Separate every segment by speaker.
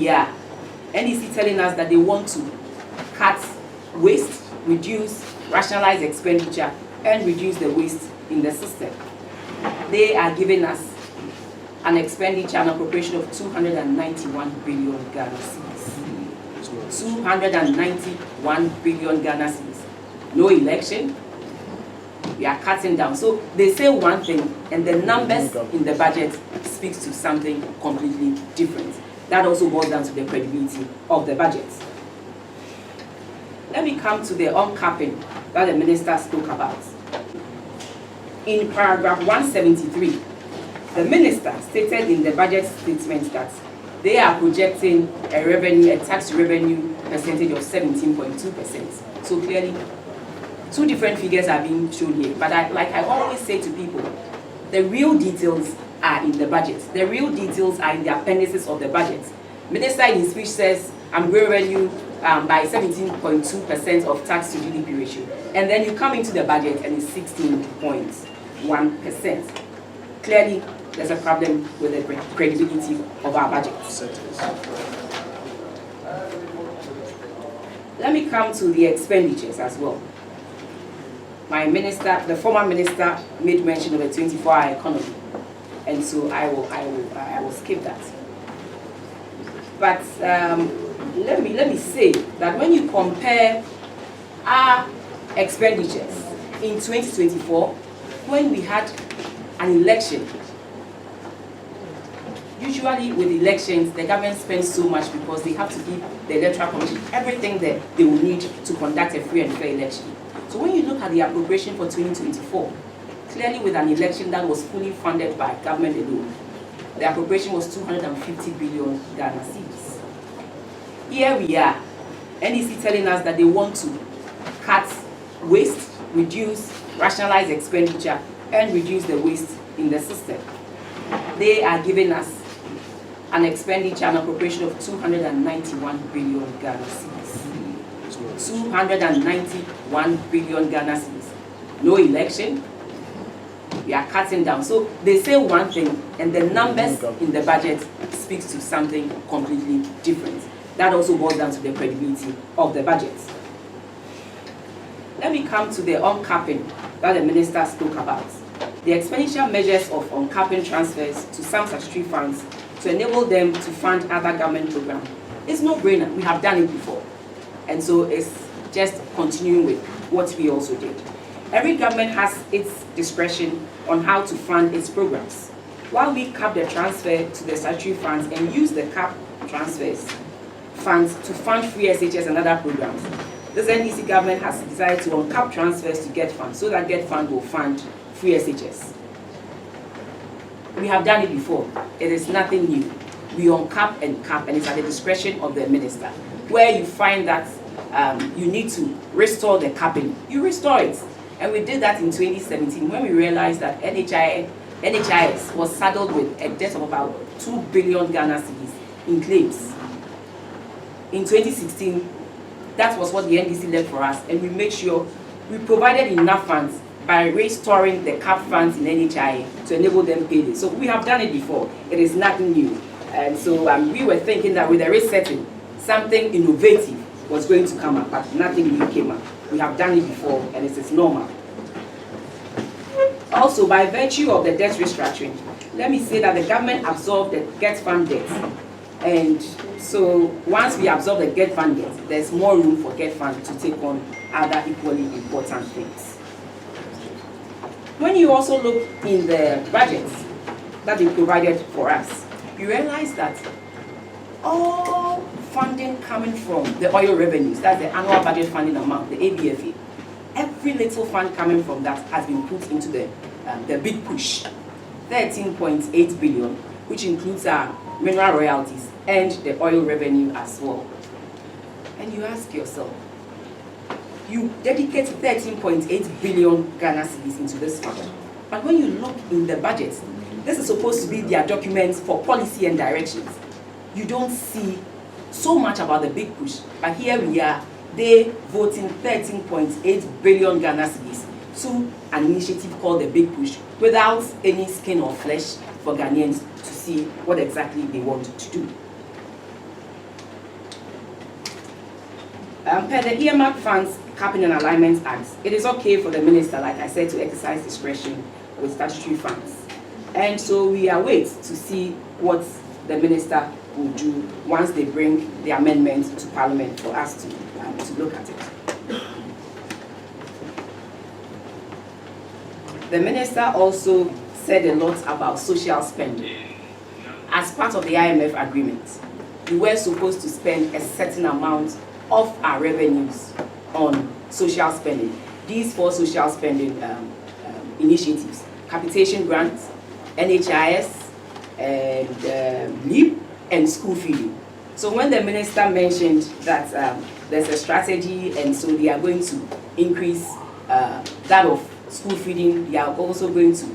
Speaker 1: Yeah, NEC telling us that they want to cut waste, reduce, rationalize expenditure, and reduce the waste in the system. They are giving us an expenditure and appropriation of 291 billion Ghana cedis. 291 billion Ghana cedis. No election. We are cutting down. So they say one thing, and the numbers in the budget speaks to something completely different. That also boils down to the credibility of the budget. Let me come to the uncapping that the minister spoke about. In paragraph 173, the minister stated in the budget statement that they are projecting a tax revenue percentage of 17.2%. So clearly, two different figures are being shown here. But like I always say to people, the real details are in the budget. The real details are in the appendices of the budget. Minister in his speech says, I'm growing revenue by 17.2% of tax to GDP ratio. And then you come into the budget and it's 16.1%. Clearly, there's a problem with the credibility of our budget. Let me come to the expenditures as well. My minister, the former minister, made mention of a 24-hour economy, and so I will skip that. But let me say that when you compare our expenditures in 2024, when we had an election, usually with elections, the government spends so much because they have to give the Electoral Commission everything that they will need to conduct a free and fair election. So when you look at the appropriation for 2024, clearly with an election that was fully funded by government alone, the appropriation was 250 billion Ghana cedis. Here we are, NEC telling us that they want to cut waste, reduce, rationalize expenditure, and reduce the waste in the system. They are giving us an expenditure and appropriation of 291 billion Ghana cedis. 291 billion Ghana cedis. No election. We are cutting down. So they say one thing, and the numbers in the budget speaks to something completely different. That also boils down to the credibility of the budget. Let me come to the uncapping that the minister spoke about. The expenditure measures of uncapping transfers to some statutory funds to enable them to fund other government programs. It's no brainer. We have done it before. And so it's just continuing with what we also did. Every government has its discretion on how to fund its programs. While we cap the transfer to the statutory funds and use the cap transfers funds to fund free SHS and other programs, this NDC government has decided to uncap transfers to GET Fund so that GET Fund will fund free SHS. We have done it before. It is nothing new. We uncap and cap, and it's at the discretion of the minister. Where you find that you need to restore the capping, you restore it. And we did that in 2017 when we realized that NHIS was saddled with a debt of about 2 billion Ghana cedis in claims. In 2016, that was what the NDC left for us, and we made sure we provided enough funds by restoring the cap funds in NHI to enable them pay this. So we have done it before. It is nothing new. And so we were thinking that with the resetting, something innovative was going to come up, but nothing new came up. We have done it before, and it is normal. Also, by virtue of the debt restructuring, let me say that the government absorbed the GET Fund debt. And so once we absorb the GET Fund debt, there's more room for GET Fund to take on other equally important things. When you also look in the budgets that they provided for us, you realize that all funding coming from the oil revenues, that's the annual budget funding amount, the ABFA, every little fund coming from that has been put into the big push, 13.8 billion, which includes our mineral royalties and the oil revenue as well. And you ask yourself, you dedicate 13.8 billion Ghana cedis into this fund. But when you look in the budget, this is supposed to be their documents for policy and directions. You don't see so much about the big push. But here we are, they voting 13.8 billion Ghana cedis to an initiative called the Big Push without any skin or flesh for Ghanaians to see what exactly they want to do. Per the Earmark Funds Capping and Alignment Act, it is okay for the minister, like I said, to exercise discretion with statutory funds. And so we await to see what the minister will do once they bring the amendment to Parliament for us to look at it. The minister also said a lot about social spending. As part of the IMF agreement, we were supposed to spend a certain amount of our revenues on social spending. These 4 social spending initiatives: capitation grants, NHIS, and LEAP, and school feeding. So when the minister mentioned that there's a strategy and so they are going to increase that of school feeding, they are also going to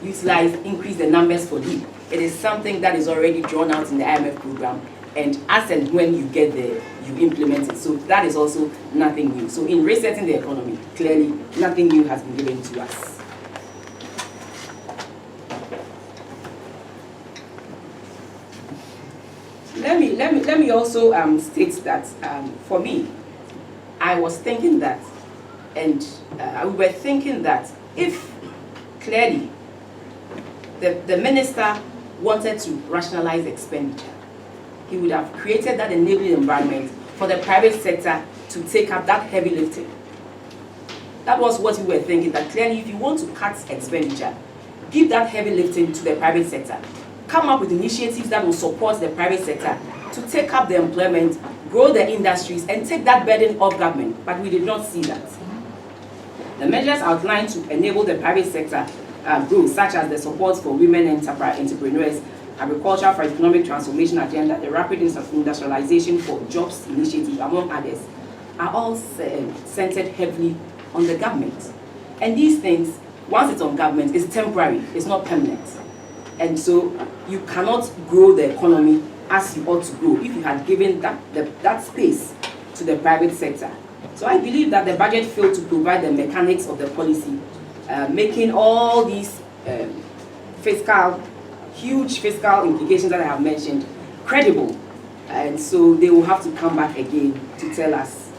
Speaker 1: increase the numbers for LEAP. It is something that is already drawn out in the IMF program, and as and when you get there, you implement it. So that is also nothing new. So in resetting the economy, clearly nothing new has been given to us. Let me also state that for me, I was thinking that, and we were thinking that if clearly the minister wanted to rationalize expenditure, he would have created that enabling environment for the private sector to take up that heavy lifting. That was what we were thinking, that clearly if you want to cut expenditure, give that heavy lifting to the private sector. Come up with initiatives that will support the private sector to take up the employment, grow the industries, and take that burden off government. But we did not see that. The measures outlined to enable the private sector grow, such as the support for women entrepreneurs, agriculture for economic transformation agenda, the rapid industrialization for jobs initiative, among others, are all centered heavily on the government. And these things, once it's on government, is temporary, it's not permanent. And so you cannot grow the economy as you ought to grow if you had given that space to the private sector. So I believe that the budget failed to provide the mechanics of the policy, making all these huge fiscal implications that I have mentioned credible. And so they will have to come back again to tell us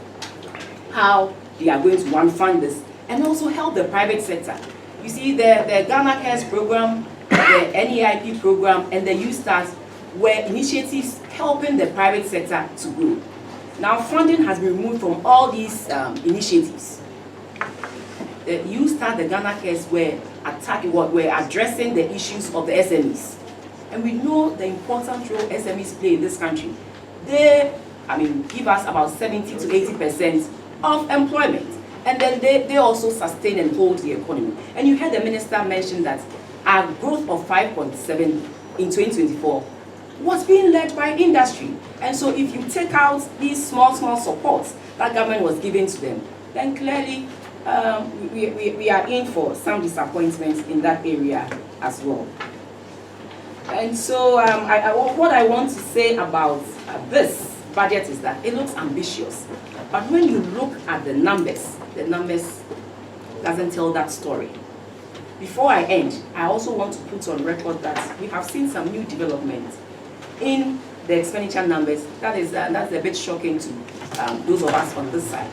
Speaker 1: how they are going to fund this and also help the private sector. You see, the Ghana Cares program, the NEIP program, and the U-Start were initiatives helping the private sector to grow. Now, funding has been removed from all these initiatives. The U-Start, the Ghana Cares were addressing the issues of the SMEs. And we know the important role SMEs play in this country. They, give us about 70 to 80% of employment. And then they also sustain and hold the economy. And you heard the minister mention that our growth of 5.7 in 2024 was being led by industry. And so if you take out these small supports that government was giving to them, then clearly we are in for some disappointments in that area as well. And so what I want to say about this budget is that it looks ambitious. But when you look at the numbers doesn't tell that story. Before I end, I also want to put on record that we have seen some new developments in the expenditure numbers. That's a bit shocking to those of us on this side.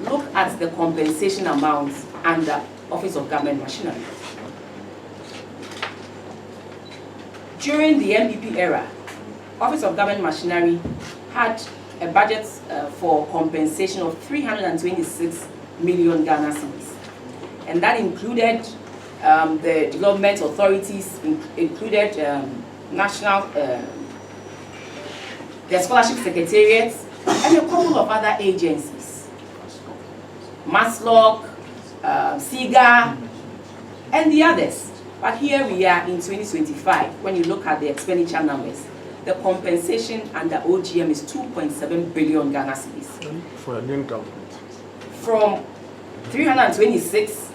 Speaker 1: Look at the compensation amounts under Office of Government Machinery. During the MPP era, Office of Government Machinery had a budget for compensation of 326 million Ghana cedis. And that included the development authorities, included national, the scholarship secretariats, and a couple of other agencies. MASLOC, SIGA, and the others. But here we are in 2025, when you look at the expenditure numbers, the compensation under OGM is 2.7 billion Ghana cedis.
Speaker 2: For a lean government.
Speaker 1: From 326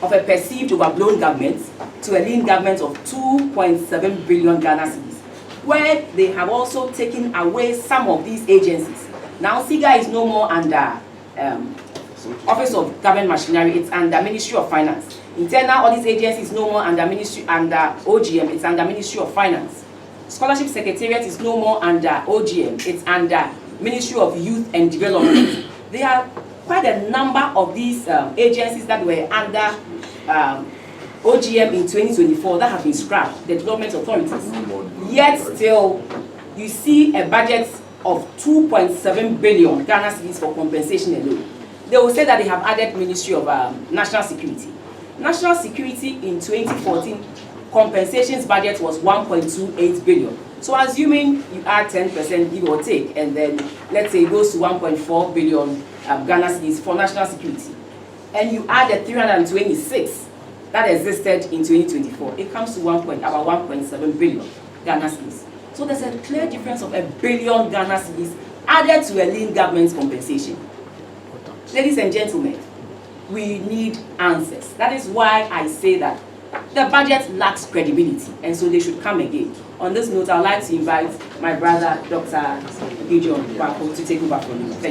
Speaker 1: of a perceived overblown government to a lean government of 2.7 billion Ghana cedis, where they have also taken away some of these agencies. Now SIGA is no more under Office of Government Machinery, it's under Ministry of Finance. Internal Audit Agency is no more under OGM, it's under Ministry of Finance. Scholarship Secretariat is no more under OGM, it's under Ministry of Youth and Development. There are quite a number of these agencies that were under OGM in 2024 that have been scrapped, the development authorities. Yet still, you see a budget of 2.7 billion Ghana cedis for compensation alone. They will say that they have added Ministry of National Security. National Security in 2014 compensations budget was 1.28 billion. So assuming you add 10% give or take, and then let's say it goes to 1.4 billion Ghana cedis for national security, and you add the 326 that existed in 2024, it comes to about 1.7 billion Ghana cedis. So there's a clear difference of $1 billion Ghana cedis added to a lean government's compensation. Ladies and gentlemen, we need answers. That is why I say that the budget lacks credibility, and so they should come again. On this note, I'd like to invite my brother, Dr. Gideon Wako, to take over from me. Thank you.